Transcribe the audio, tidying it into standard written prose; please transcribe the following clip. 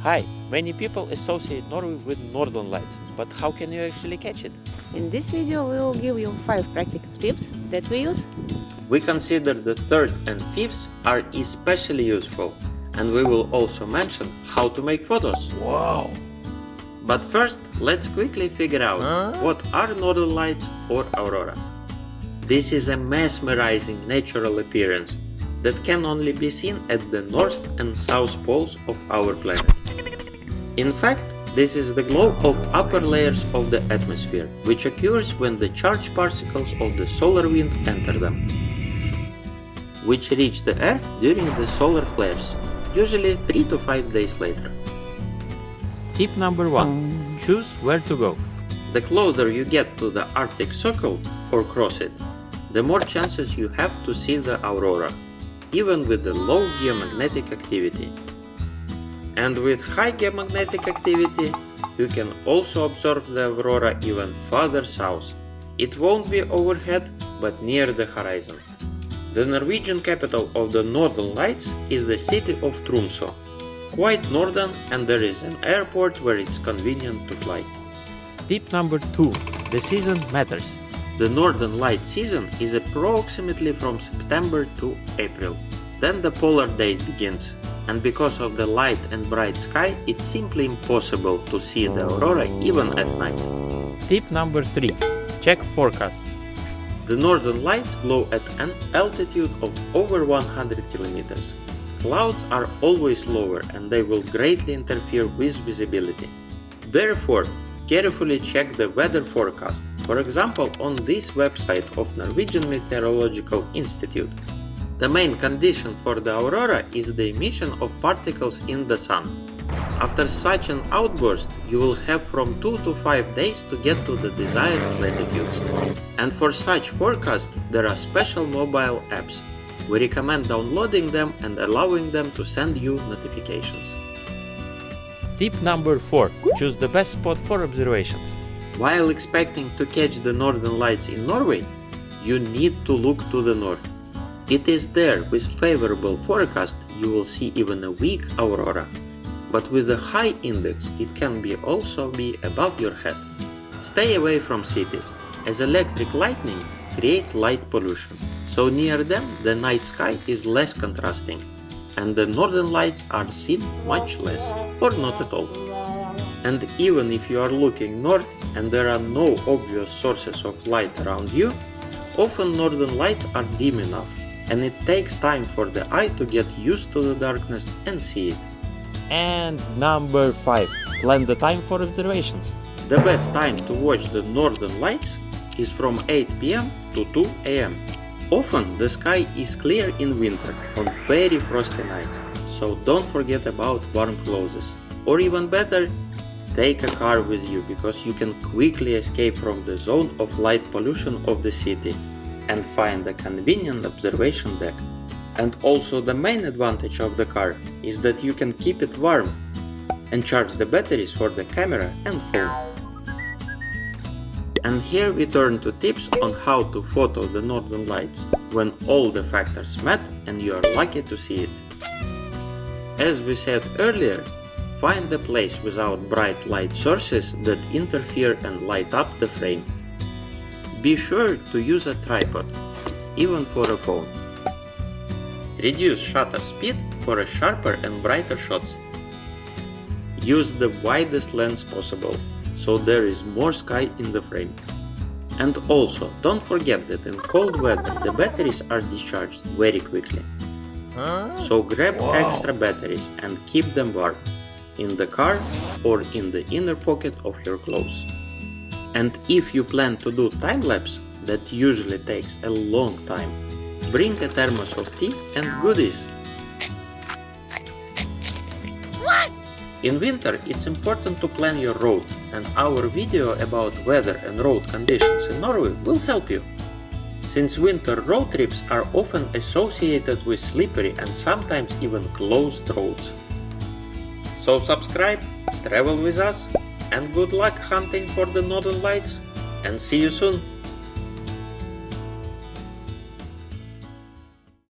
Hi, many people associate Norway with northern lights, but how can you actually catch it? In this video we will give you 5 practical tips that we use. We consider the third and fifth are especially useful, and we will also mention how to make photos. Wow! But first, let's quickly figure out what are northern lights or aurora. This is a mesmerizing natural appearance that can only be seen at the north and south poles of our planet. In fact, this is the glow of upper layers of the atmosphere, which occurs when the charged particles of the solar wind enter them, which reach the Earth during the solar flares, usually 3 to 5 days later. Tip number 1. Choose where to go. The closer you get to the Arctic Circle or cross it, the more chances you have to see the aurora, even with the low geomagnetic activity. And with high geomagnetic activity, you can also observe the aurora even further south. It won't be overhead, but near the horizon. The Norwegian capital of the Northern Lights is the city of Tromsø, quite northern, and there is an airport where it's convenient to fly. Tip number 2. The season matters. The Northern Light season is approximately from September to April. Then the polar day begins, and because of the light and bright sky, it's simply impossible to see the aurora even at night. Tip number 3. Check forecasts. The Northern Lights glow at an altitude of over 100 kilometers. Clouds are always lower and they will greatly interfere with visibility. Therefore, carefully check the weather forecast, for example on this website of Norwegian Meteorological Institute. The main condition for the aurora is the emission of particles in the sun. After such an outburst, you will have from 2 to 5 days to get to the desired latitudes. And for such forecast, there are special mobile apps. We recommend downloading them and allowing them to send you notifications. Tip number 4. Choose the best spot for observations. While expecting to catch the northern lights in Norway, you need to look to the north. It is there with favorable forecast you will see even a weak aurora. But with a high index it can also be above your head. Stay away from cities, as electric lightning creates light pollution, so near them the night sky is less contrasting, and the northern lights are seen much less, or not at all. And even if you are looking north and there are no obvious sources of light around you, often northern lights are dim enough, and it takes time for the eye to get used to the darkness and see it. And number 5. Plan the time for observations. The best time to watch the northern lights is from 8 p.m. to 2 a.m. Often the sky is clear in winter on very frosty nights, so don't forget about warm clothes. Or even better, take a car with you, because you can quickly escape from the zone of light pollution of the city and find a convenient observation deck. And also the main advantage of the car is that you can keep it warm and charge the batteries for the camera and phone. And here we turn to tips on how to photo the northern lights when all the factors met and you are lucky to see it. As we said earlier, find a place without bright light sources that interfere and light up the frame. Be sure to use a tripod, even for a phone. Reduce shutter speed for a sharper and brighter shots. Use the widest lens possible, so there is more sky in the frame. And also, don't forget that in cold weather the batteries are discharged very quickly. So grab extra batteries and keep them warm, in the car or in the inner pocket of your clothes. And if you plan to do time-lapse, that usually takes a long time, bring a thermos of tea and goodies. What? In winter, it's important to plan your route, and our video about weather and road conditions in Norway will help you. Since winter road trips are often associated with slippery and sometimes even closed roads. So subscribe, travel with us, and good luck hunting for the northern lights, and see you soon!